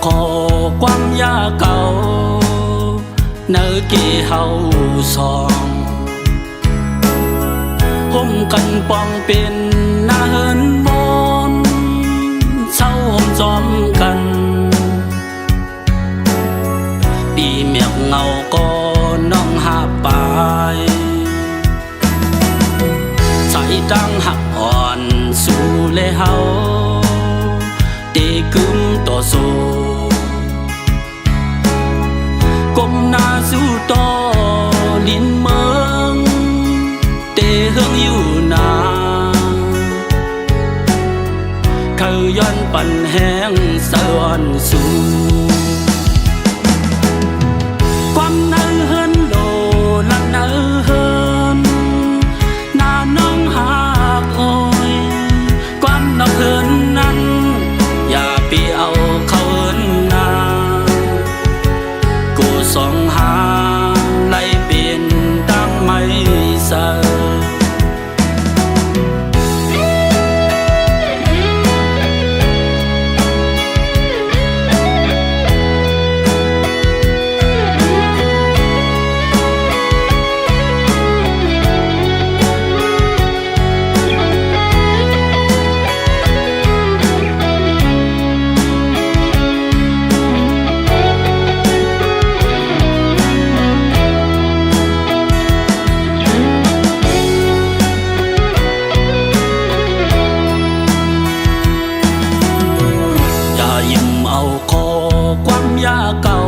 ขอความยาเก่าเนื้อเกี่เฮาสองห่มกันปองเป็นหน้าเฮินมนเศร้าห่มจอมกันปีเมียกเงาก็น้องหาปายใจดังหักอ่อนสู่เลยเฮาตีกึมต่อสู้ก้มหน้าสู้ต่อลิ้นเมืองเตะเฮืองอยู่นาเขาย้อนปั่นแห้งสะอ่อนสู่ความเนื้อเฮินโลละเนื้อเฮินหน้าน้องหากโอยความนอกเฮินนั้นอย่าไปเอาเขาเฮินนากูส่องหาไล่เปลี่ยนดังไม่เสอเก่า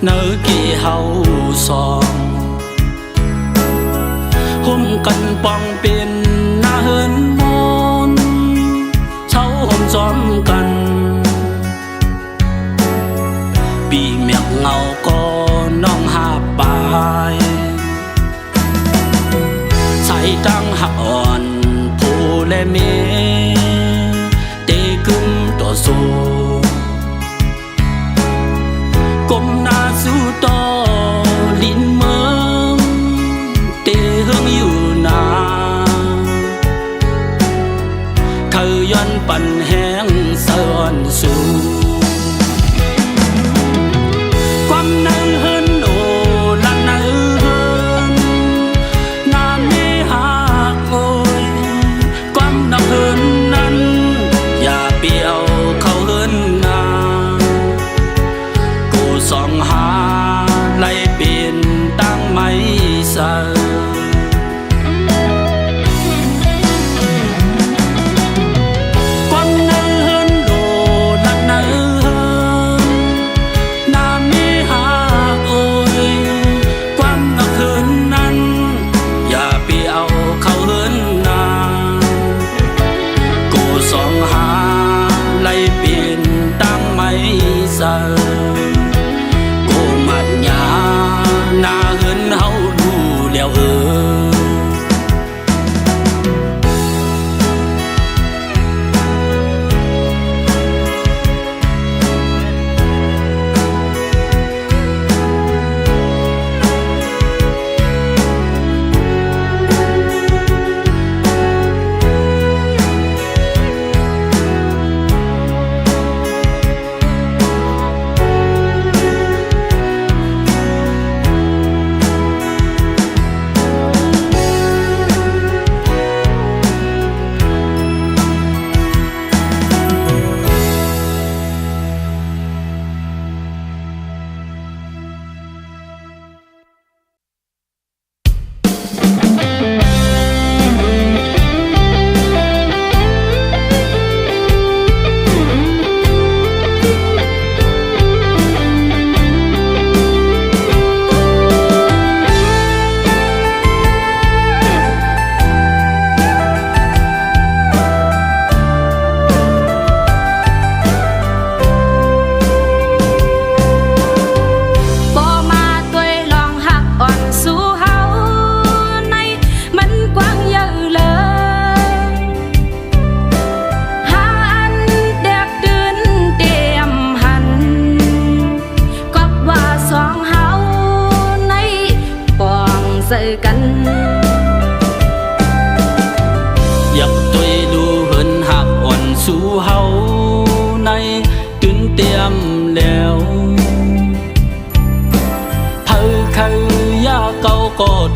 เนื้อกี่เฮาสองห่มกันปองเป็นหน้าเฮินมนเช้าห่มจอมกันปีเมียกเงาก็น้องหาปายใส่ดังหักอ่อนผู้และเมเตกึมต่อสู้ก้มหน้าสู้ต่อลิ้นเมืองเตะเฮืองอยู่นาเขาย้อนปั่นแห้งสะอ่อนสู่ความเนื้อเฮินโอละเนื้อเฮินหน้าไม่หักโอยความนอกเฮินนั้นอย่าเปี่ยวเขาเฮินนาส่องหาไล่เปลี่ยนตั้งไม่เสอความเนื้อเฮินโลละเนื้อเฮินหน้าไม่หักโอยความนอกเฮินนั้นอย่าไปเอาเขาเฮินนากูส่องหาไล่เปลี่ยนตั้งไม่เสอหน้าเฮินเฮาดูแล้ว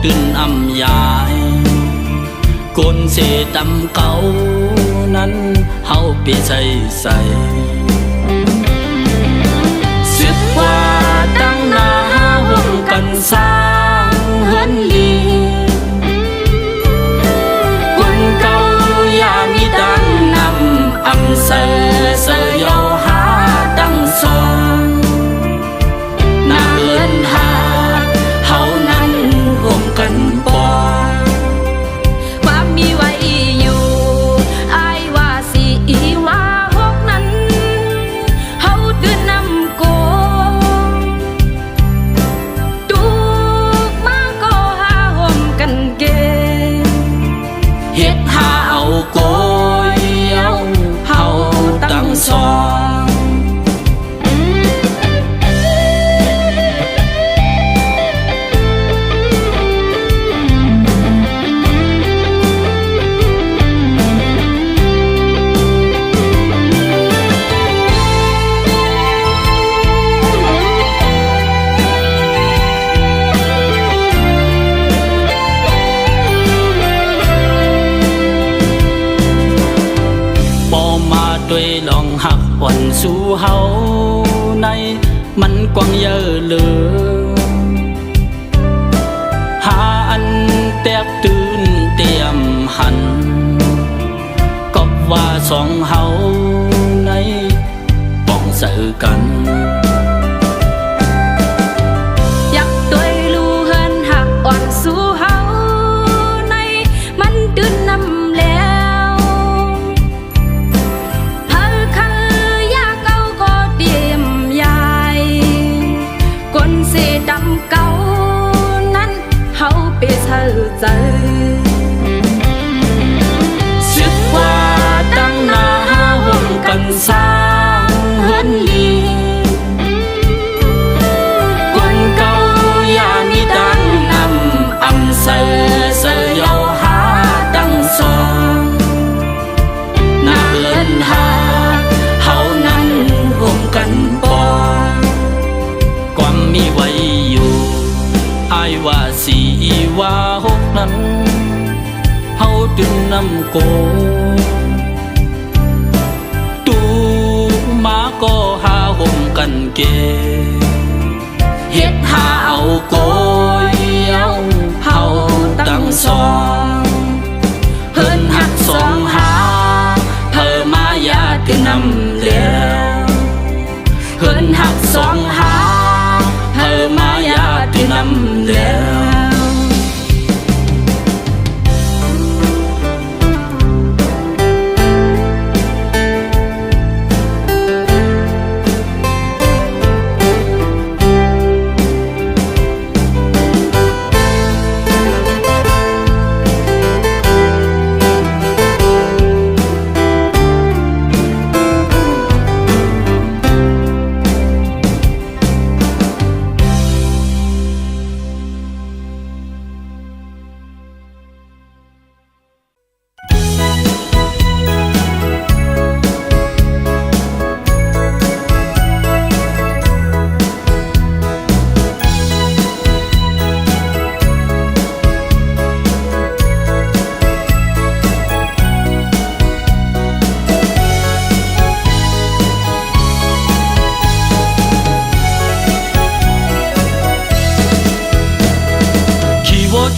ตื่นอำยายกนเสดำเก่านั้นเฮาเปใส่สึกว่าตั้งหน้าห่วมกันสร้างเฮือนลีคนเก่าอย่ามีดังนำอำเสยาหาดังสองหน้าเฮือนหาเฮานั้นห่วมกันปอความมีไว้อยู่อายว่าสิว่าหกนั้นเฮาตื่นนำโกตุกมาก็หาห่มกันเกเฮ็ดหาเอาโกยเอาเฮาตั้งสองด้วยลองหักอ่อนสู่เฮาในมันกว้างเยอะเลยหาอันแตกตื่นเตรียมหันก็ว่าสองเฮาในป้องเสือกันอยากด้วยลูเฮินหักอ่อนสู่เฮาในมันตื่นนำแล้วเสดำเก่านั้นเฮาเปเธอใจสึกว่าตั้งหน้าห่วมกันสร้างเฮือนลีคนเก่าอย่ามีดังนำอำเสยาหาดังสองหน้าเฮือนหาเฮานั้นห่วมกันปอความมีไว้อยู่อายว่าสิว่าหกนั้นเฮาตื่นนำโกตูมาก็หาห่มกันเกเฮ็ดหาเอาโกยเอาเฮาตั้งสองเพิ่นหักสองหาเพิ่มมาอย่าตื่นนำแล้วเพิ่นหักสองหามาอยากที่นำแล้ว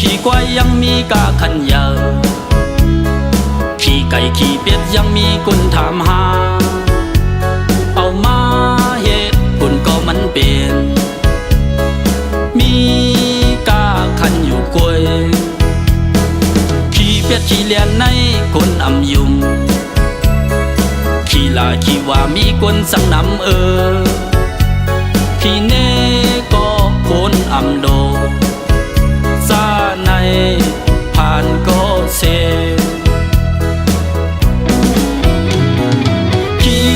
ขี่ควายยังมีกาขันเยอะขี่ไก่ขี่เป็ดยังมีคนถามหาเอามาเหตุผลก็มันเป็นมีกาขันอยู่กวยขี่เป็ดขี่เลียนในคนอำยุมขี่ลาขี่ว่ามีคนสั่งนำขี่เน่ก็คนอำโดในผ่านก็เซขี่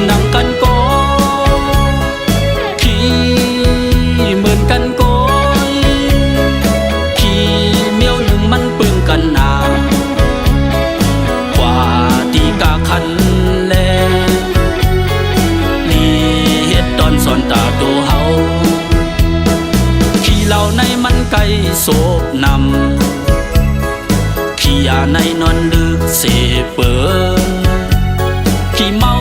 นำกันก็ขี่เหมือนกันก็ขี่เมียวหนึ่งมันปึงกันนากว่าตีกาคันแลลีเฮ็ดตอนสอนตาโตเฮาขี่เหล่าในมันไก่ส ในนอนดึกเสเปินขี้เมา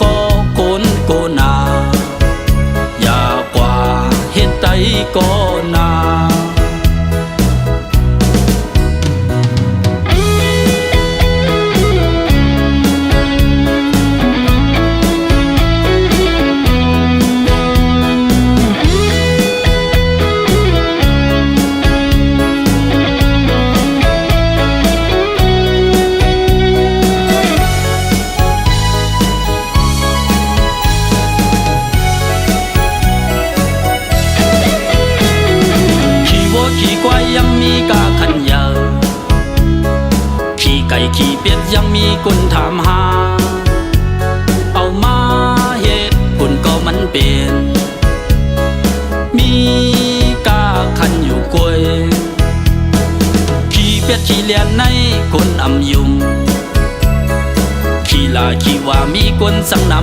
ก็โกนโกนาอย่ากว่าเฮ็ดใดก็นายังมีกาขันยาวขี่ไก่ขี่เป็ดยังมีคนถามหาเอามาเหตุผลก็มันเป็นมีกาขันอยู่กวยขี่เป็ดขี่เลียนในคนอำยุมขี่ลาขี่ว่ามีคนสั่งน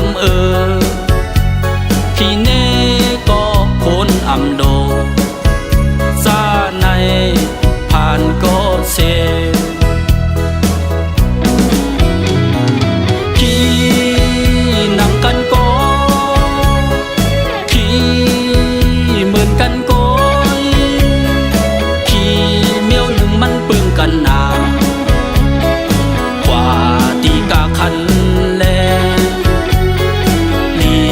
ำขี่เน่ก็คนอำโดซาในผ่านก็เซขี่นั่งกันก็ขี่เหมือนกันก็ขี่เมียวหนึ่งมันเปื้องกันนากว่าตีกาคันแลนี่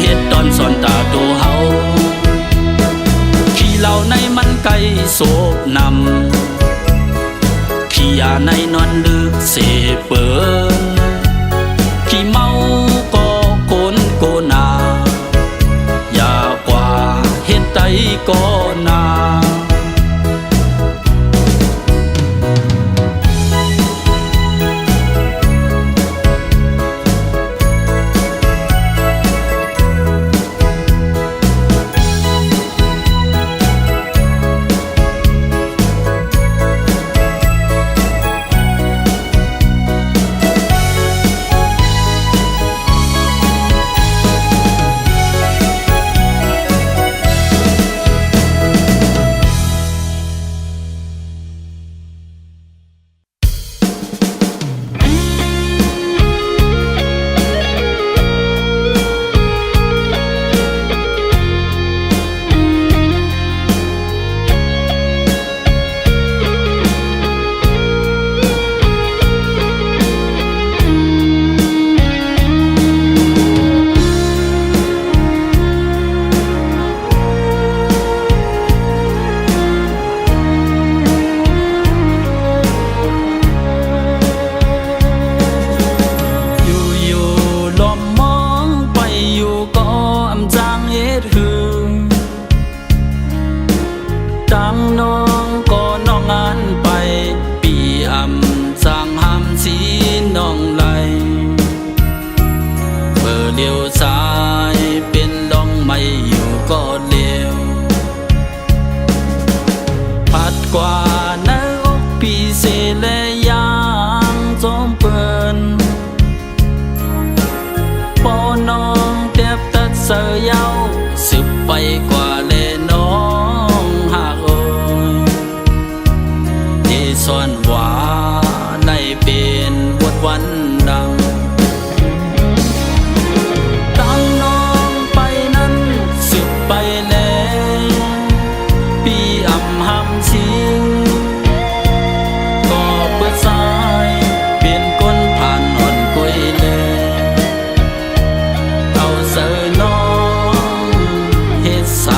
เฮ็ดตอนสอนตาตัวเฮาเหล่าในมันไก่โศกนำขี้ยาในนอนดึกเสเปินขี้เมาก็โกนโกนาอย่ากว่าเฮ็ดใดก็นาดังน้องก็น้องงานไปปีอำสร้างห้ามสีน้องไหลเบอร์เลี้ยวซ้ายเป็นลองไม่อยู่ก็เลี้ยวพัดกว่าในอกพี่เสและยางจอมเปินพอน้องเต็บตัดเสือเย้าสืบไปกว่าเลน้องหากโอยที่ซ่อนว่าได้เป็นบทวันดังตั้งน้องไปนั้นสืบไปแล้วพี่อำหำสิงก็เปิดสายเป็นก้นผ่านอ่อนกุยแลเอาเสือน้องเฮ็ดสา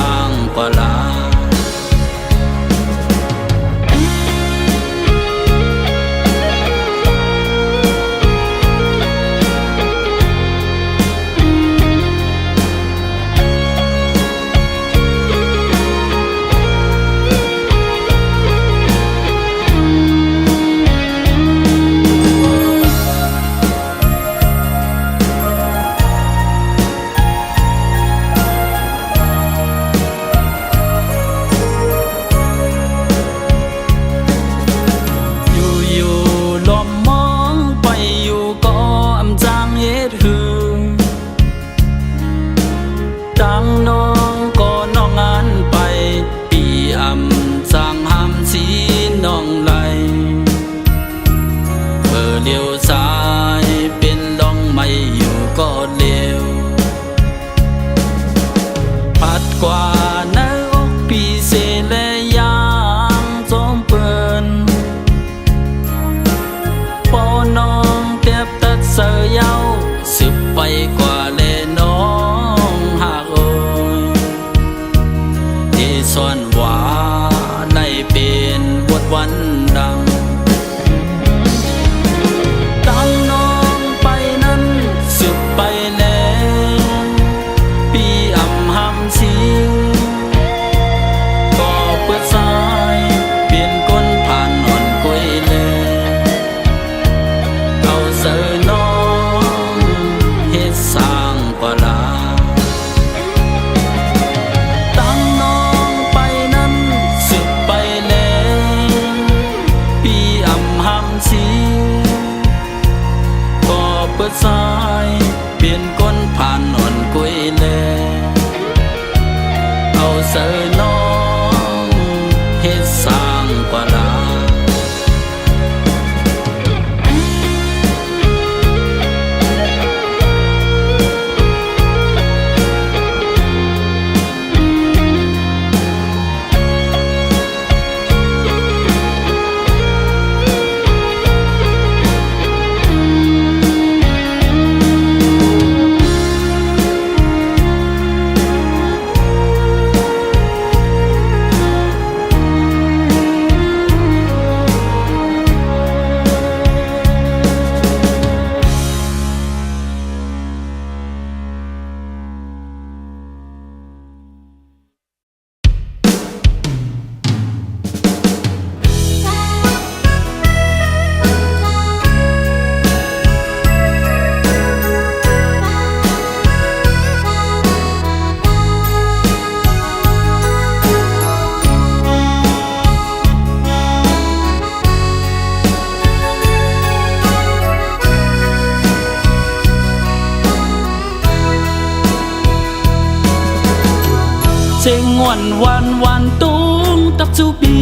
เสียงงวนหวานหวานตุ้งตักจูบี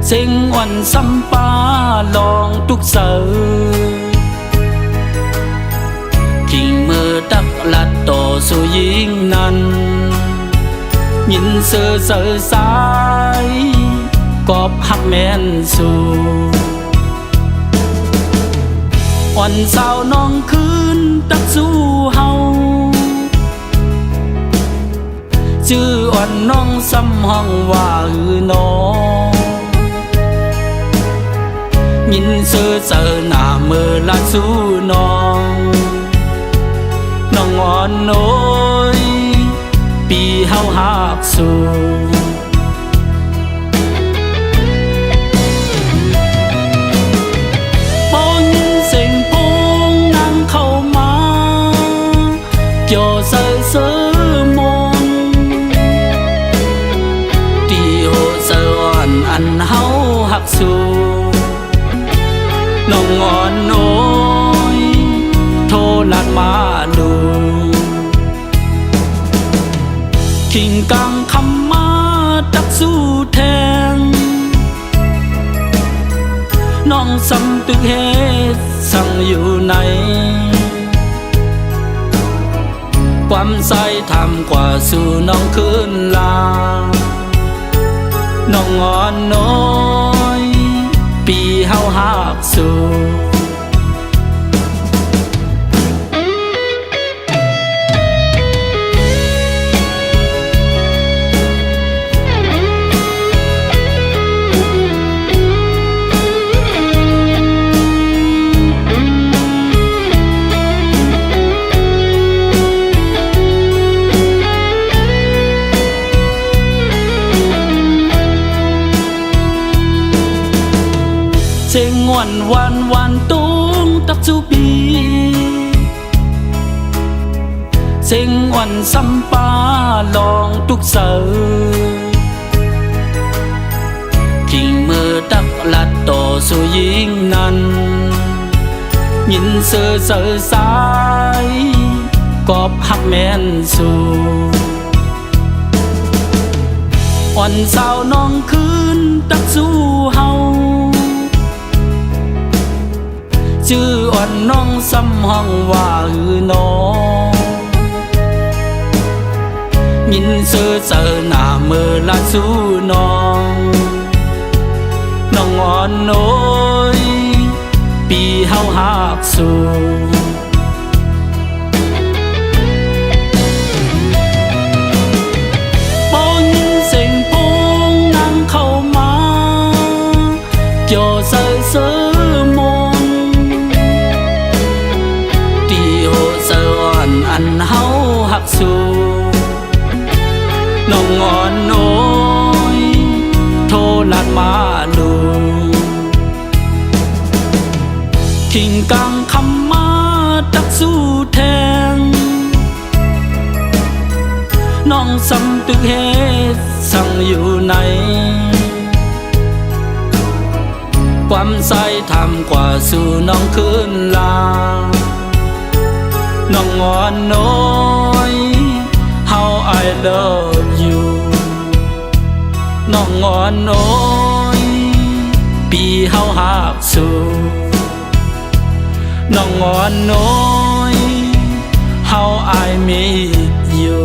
เสียงอ่อนซ้ำปาลองทุกเสือกิ่งมือตักลัดต่อสู่ยิงนั้นยินเสือเสือสายกอบหักแม่นสู่อ่อนสาวน้องคืนตักสู่เฮาชื่ออ่อนน้องซ้ำห้องว่าน้องยินเสือเสือหน้ามือลาสู่น้องน้องอ่อนน้อยปีเฮาหักสู่พอยินเสียงพงนางเข้ามาเกี่ยวเสือเสือมนตีโหเสืออ่อนอันเฮาหักสู่น้องอ่อนน้อยโทรลัดมาดูขิงกังคำมาตักสู้แทงน้องสำตึกเฮสั่งอยู่ไหนความใส่ทำกว่าสู่น้องคืนลาน้องอ่อนน้อยปีเฮาหักสู่เสียงงวนหวานหวานตุ้งตักจูบีเสียงอ่อนซ้ำปาลองทุกเสือกิ่งมือตักลัดต่อสู่ยิงนั้นยินเสือเสือสายกอบหักแม่นสู่อ่อนสาวน้องคืนตักสู่เฮาชื่ออ่อนน้องซ้ำห้องว่าน้องยินเสือเสือหน้ามือลาสู่น้องน้องอ่อนน้อยปีเฮาหักสู่พอยินเสียงพงนางเข้ามาเกี่ยวเสือเสืออันเฮาหักสู่น้องอ่อนน้อยโทรลัดมาดูขิงกังคำมาตักสู้แทงน้องสำตึกเฮสั่งอยู่ไหนความใส่ทำกว่าสู่น้องคืนลาน้องอ่อนน้อย How I love you น้องอ่อนน้อยปีเฮาหักสู่น้องอ่อนน้อย How I miss you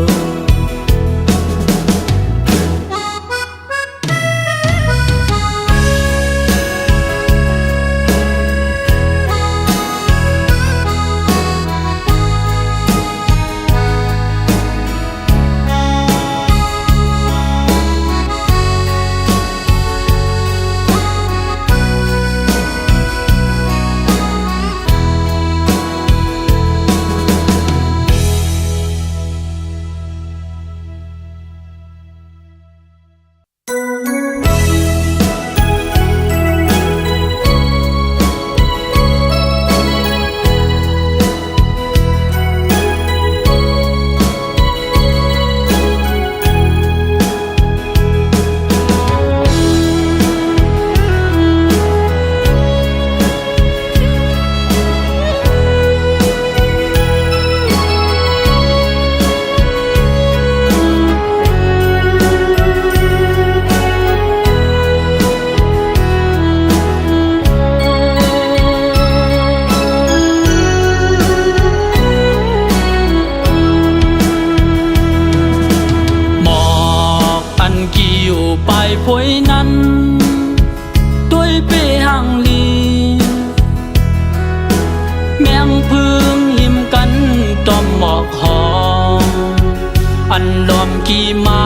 กี่มา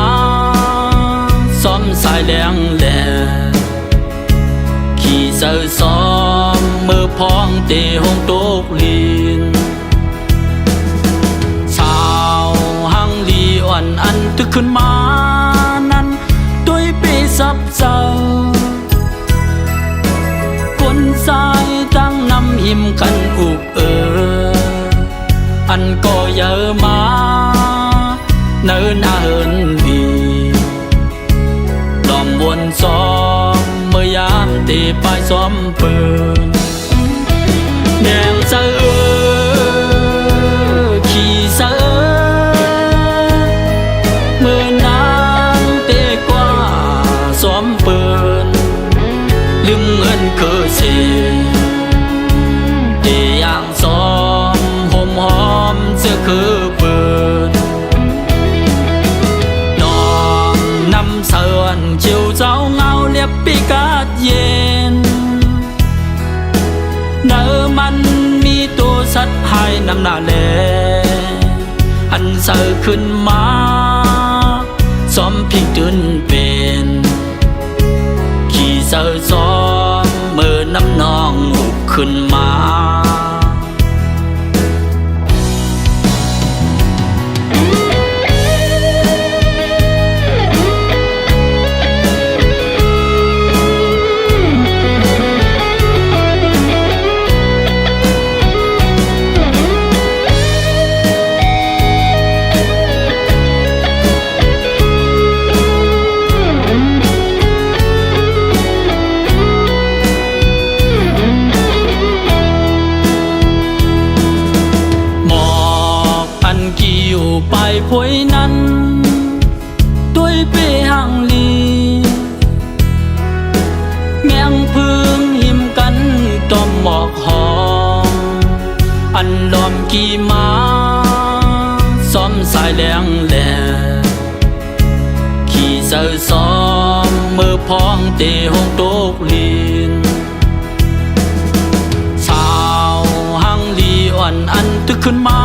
ซ้อมสายแรงแหล่ขี่เสือซ้อมมือพองเตะหงโตกลีนสาวหังลีอ่อนอันตึกขึ้นมานั้นด้วยปีซับเจ้าคนสายตั้งนำหิมกันอุกอันก็เยอะมาเนินอาเหินดีลอมวนซ้อมเมื่อยามตีปลายซ้อมเปินแดงเสือขี่เสือเมื่อนางเตะกว่าซ้อมเปินลืมเงินเคยเสียตีอย่างซ้อมหอมหอมเสื้อคือเปินน้องนำเสือนชิวเจ้าเงาเรียบปีกาดเย็นเนื้อมันมีตัวสัตว์ให้นำหน้าแลอันเสือขึ้นมาซ้อมพิงตื่นเป็นขี่เสือซ้อมเมื่อน้ำนองหุบขึ้นมาไปพวยนั้นด้วยเปหังลีแมงพึ่งหิมกันตอมหมอกหอมอันล้อมกี่มาซ้อมสายแรงแหล่ขี่เสือซ้อมมือพองเตะหงโตกลีนสาวหังลีอ่อนอันตึกขึ้นมา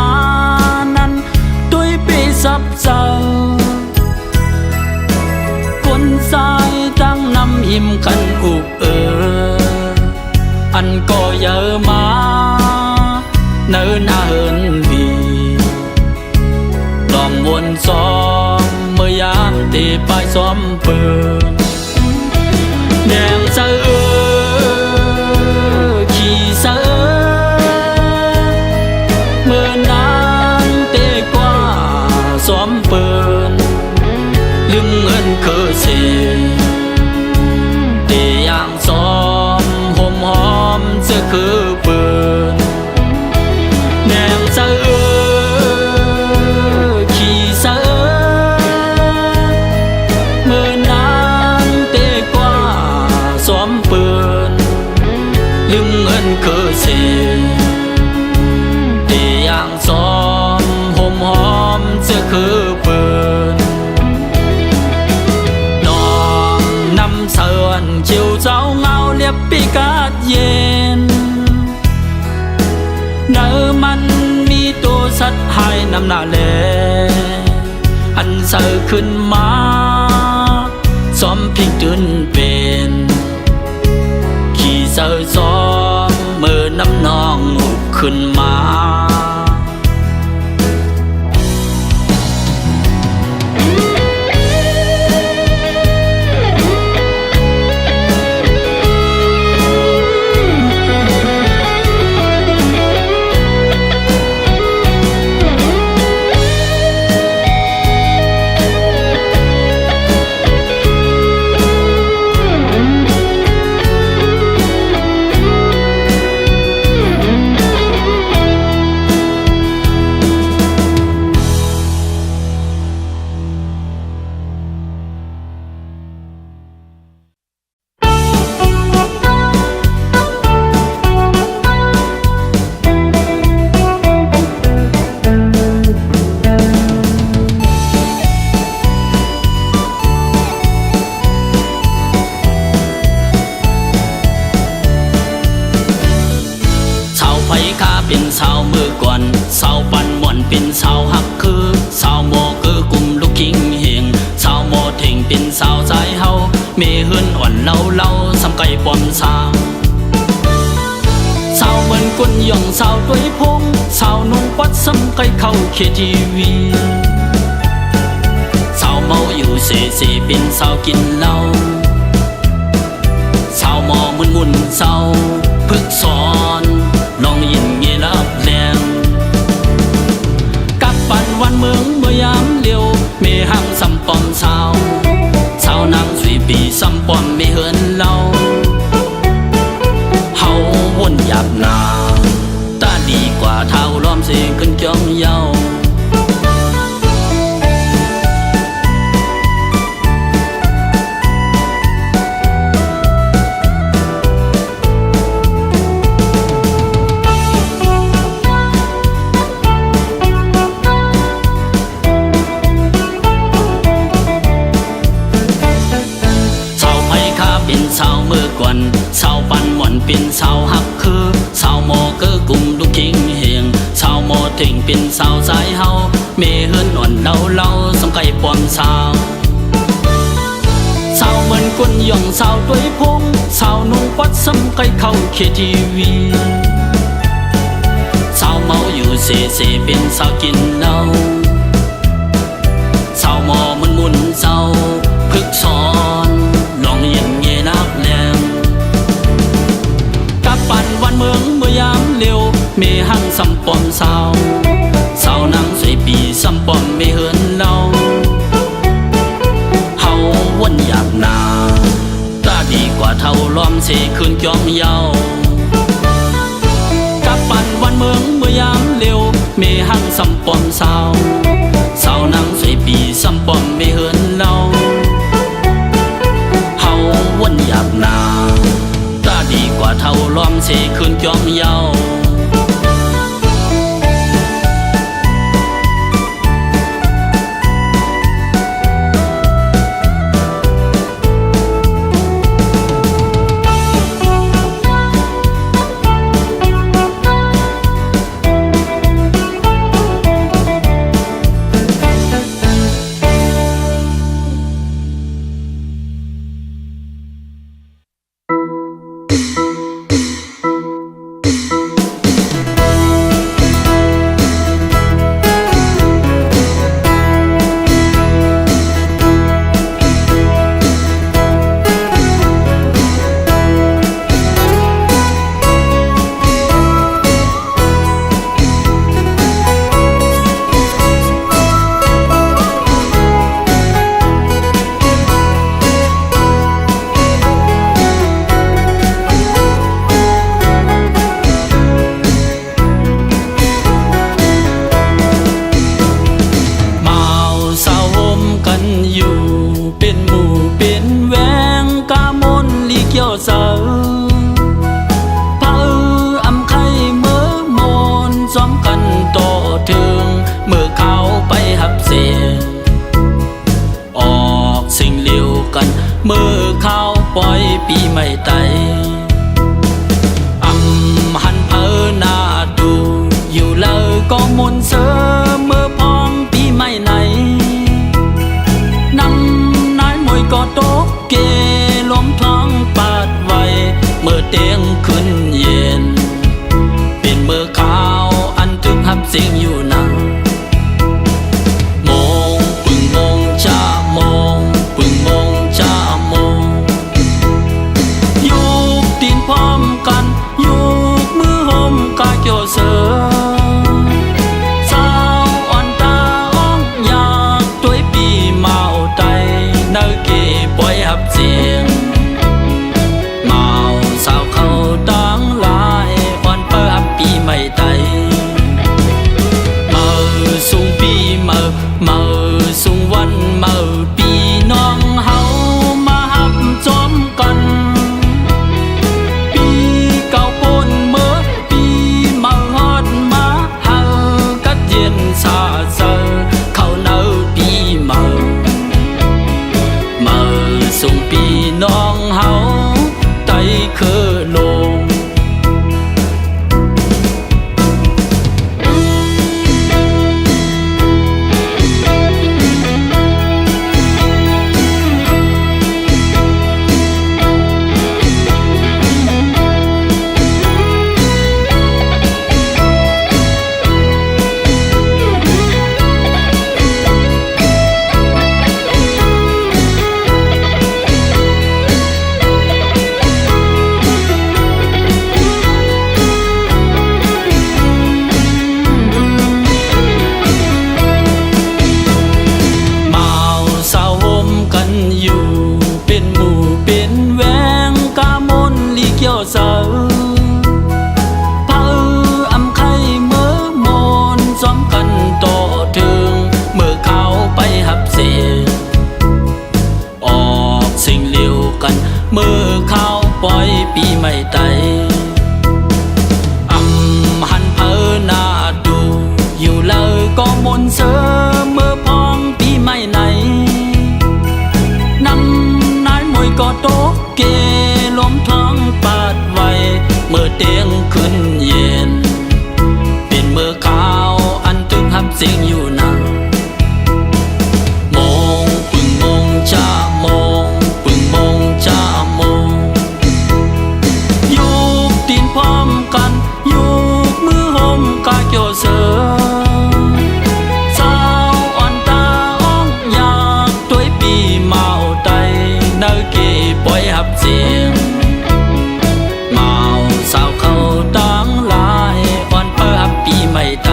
ซับเจ้าคนสายตั้งนำหิมกันอุกอันก็เยอะมาเนินอาเหินดีลอมวนซ้อมเมื่อยามตีปลายซ้อมเปินแดงเสือขี่เสือเมื่อนางเตะกว่าซ้อมเปินลืมเงินเคยเสียตีอย่างซ้อมหอมหอมเสื้อคือเปินแดงเสือขี่เสือเมื่อนางเตะกว่าซ้อมเปินลืมเงินเคยเสียตีอย่างซ้อมหอมหอมเสื้อคือเปินน้องนำเสือนชิวเจ้าเงาเรียบปีกาดเย็นเนื้อมันมีตัวสัตว์ให้นำหน้าแลอันเสือขึ้นมาซ้อมพิงตื่นเป็นขี่เสือซ้อมเมื่อน้ำนองหุบขึ้นมาเป็นสาวมือก่อนสาวปันม่วนเป็นสาวหักคือสาวโมคือกลุ่มลูกคิงเฮ สาวตัวพงสาวนุ่งปัดซ้ำไกลเข้าเคทีวีสาวเมาอยู่เสเป็นสาวกินเหล้าสาวมอมุนเศร้าพึกสอนลองยินเงลับแรงกับปันวันเมืองเมื่อยามเลียวเมหังซ้ำปอมสาวนางสุยปีซ้ำปอมไม่เหินเล่าเฮาวนหยาบนาตาดีกว่าเท่าล้อมเสกขึ้นจ้องเยาสาวเมื่อก่อนสาวปันหม่อนเป็นสาวหักคือสาวโมเกอกลุ่มลูกคิงเฮียงสาวโมถึงเป็นสาวสายเฮาเมเฮิรนอ่อนเล่าสมไก่ปอมสาวสาวเหมือนคนย่องสาวตัวพงสาวนุ่งปัดสมไก่เข้าเคทีวีสาวเมาอยู่เสเป็นสาวกินเหล้าสาวโมมุนเศร้าพึกสอนลองยินเงนักแรงกับปันวันเมืองเมื่อยามเร็วเมหังซ้ำปอมสาวนางสวยปีซ้ำปอมไม่เหินเล่าเฮาวนหยาบนาตาดีกว่าเท่าล้อมเสคืนจอมเยากับปันวันเมืองเมื่อยามเร็วเมหังซ้ำปอมสาวนางสวยปีซ้ำปอมไม่เหินเล่าวนหยาบนาตาดีกว่าเท่าล้อมเสคืนจอมเยาเมื่อเขาปล่อยปีไม่ไตหันหน้าดูอยู่เลยก็มนเสอเมื่อพองปีไม่ไหนนำนายมวยก็ตกเกล้มท้องปาดไว้เมื่อเตียงขึ้นเย็นเป็นเมื่อเขาอันถึงหับเสียงอยู่นั่งก ขึ้นเย็นเป็นมือขาวอันตึกหับเสียงอยู่นั้นมองปึงมองจ้ามองปึงมองจ้ามองยุกตีนพร้อมกันยุกมือห่มกาเกี่ยวเสือสาวอ่อนตาอ้องอยากตัวปีเมาไตเนื้อเก็บปล่อยหับเสียงเมาสาวเขาตั้งหลายอ่อนเปิบปีไม่ไต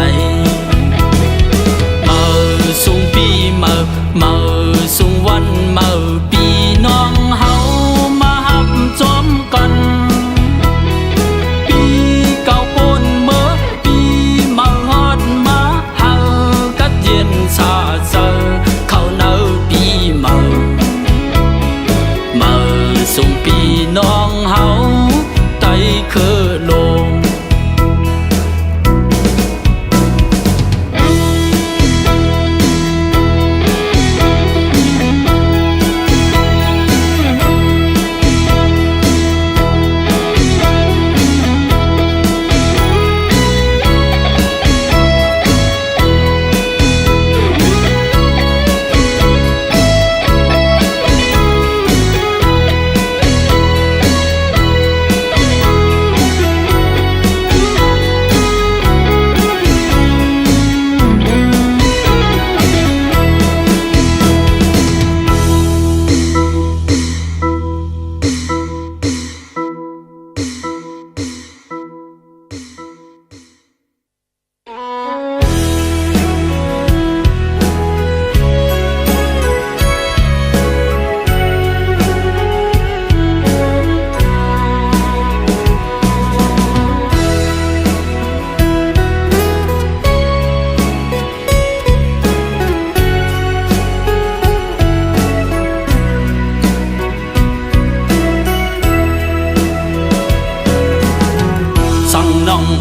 เมาสูงปีเมาสูงวันเมาปีน้องเฮามาหับจอมกันปีเก่าปนเมื่อปีเมาฮอดมาเฮากัดเย็นซาเซอเขาเนาปีเมาส่งปีน้องเฮาไตคือลง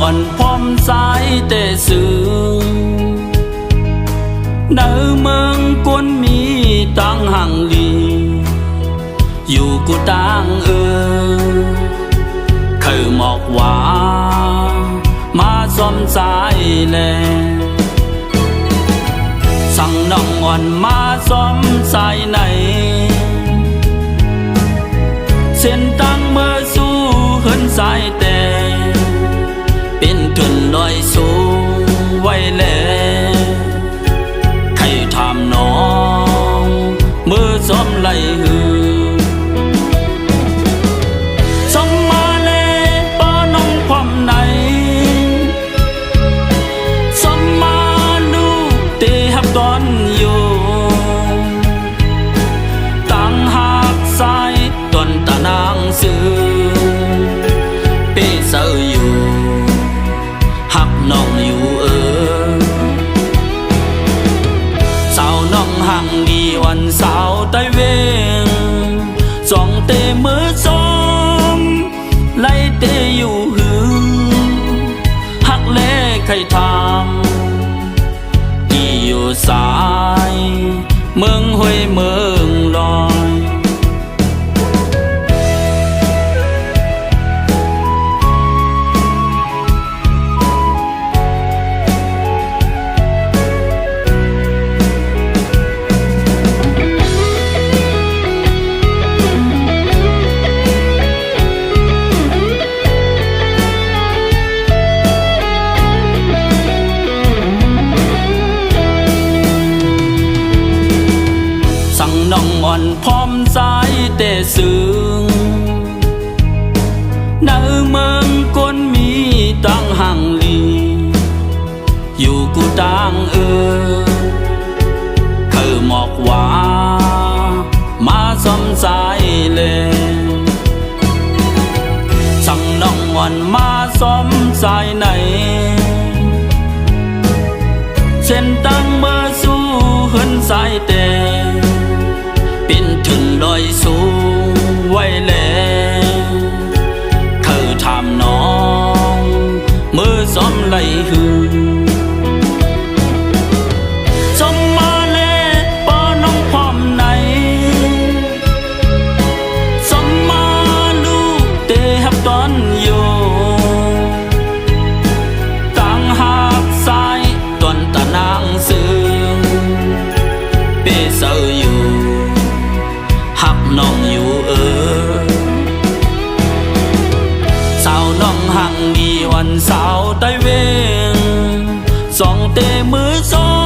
อ่อนพร้อมสายแต่ซึ้งเดิเมืองกวนมีตั้งห่างลีอยู่กูตั้งเคยหมอกว่ามาซ้อมสายแลสั่งน้องอ่อนมาซ้อมสายไหนเส้นตั้งเมื่อสู้เหินสายแต่เป็นทุนลอยสูงไว้แล้วใครถามน้องมือซ้อมไหลหือซ้อมมาเลยป้อน้องความไหนซ้อมมาลูกเตะหับตอนอยู่ตั้งหักสายตอนตะนางซื้อเป้เสืออยู่หักน้องอยู่สาวน้องหังดีวันสาวใต้เวงสองเตมือสองไล่เตอยู่หือหักเล่ใครทำที่อยู่สายเมืองห้วยเมืองลอยน้องอ่อนพร้อมสายแต่ซึ้งเนื้อเมืองกวนมีตั้งห่างลีอยู่กูตั้งคือหมอกว่ามาซ้อมสายเลยสั่งน้องอ่อนมาซ้อมสายไหนเส้นตั้งเมื่อสู้เหินสายแต่เป็นทุนลอยสูงไว้แล้วคือถามน้องมือซ้อมไหลหือซ้อมมาเลยป้อน้องพร้อมไหนซ้อมมาลูกเตะหับตอนอยู่ สองเตมือสอ